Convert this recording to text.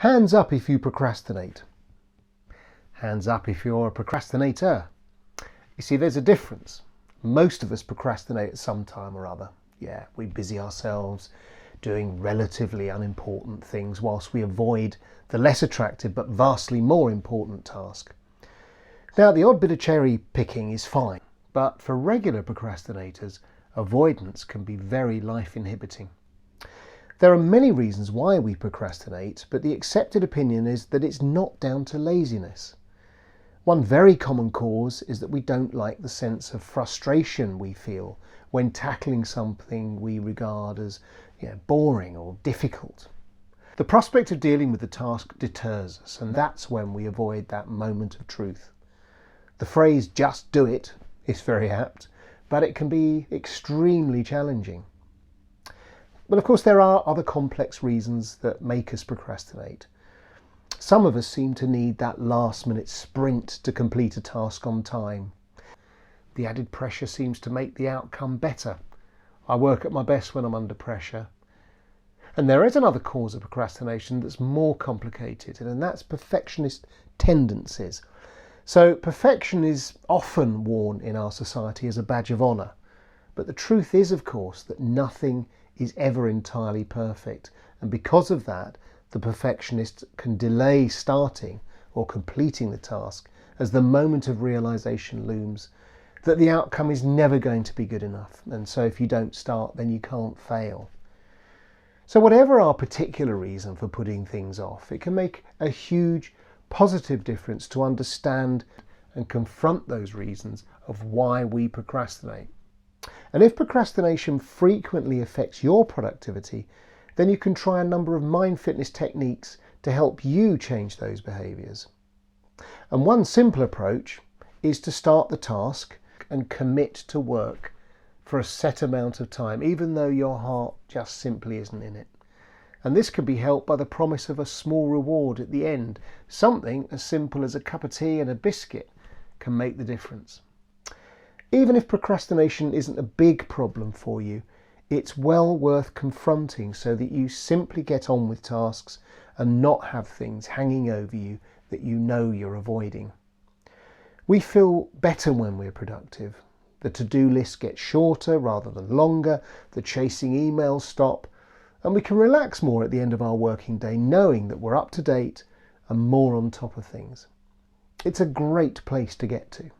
Hands up if you procrastinate. Hands up if you're a procrastinator. You see, there's a difference. Most of us procrastinate at some time or other. Yeah, we busy ourselves doing relatively unimportant things whilst we avoid the less attractive but vastly more important task. Now, the odd bit of cherry picking is fine, but for regular procrastinators, avoidance can be very life inhibiting. There are many reasons why we procrastinate, but the accepted opinion is that it's not down to laziness. One very common cause is that we don't like the sense of frustration we feel when tackling something we regard as boring or difficult. The prospect of dealing with the task deters us, and that's when we avoid that moment of truth. The phrase "just do it" is very apt, but it can be extremely challenging. But of course there are other complex reasons that make us procrastinate. Some of us seem to need that last-minute sprint to complete a task on time. The added pressure seems to make the outcome better. I work at my best when I'm under pressure. And there is another cause of procrastination that's more complicated, and that's perfectionist tendencies. So perfection is often worn in our society as a badge of honour. But the truth is, of course, that nothing is ever entirely perfect, and because of that, the perfectionist can delay starting or completing the task as the moment of realization looms that the outcome is never going to be good enough, and so if you don't start, then you can't fail. So whatever our particular reason for putting things off, it can make a huge positive difference to understand and confront those reasons of why we procrastinate. And if procrastination frequently affects your productivity, then you can try a number of mind fitness techniques to help you change those behaviours. And one simple approach is to start the task and commit to work for a set amount of time, even though your heart just simply isn't in it. And this can be helped by the promise of a small reward at the end. Something as simple as a cup of tea and a biscuit can make the difference. Even if procrastination isn't a big problem for you, it's well worth confronting so that you simply get on with tasks and not have things hanging over you that you know you're avoiding. We feel better when we're productive. The to-do list gets shorter rather than longer, the chasing emails stop, and we can relax more at the end of our working day knowing that we're up to date and more on top of things. It's a great place to get to.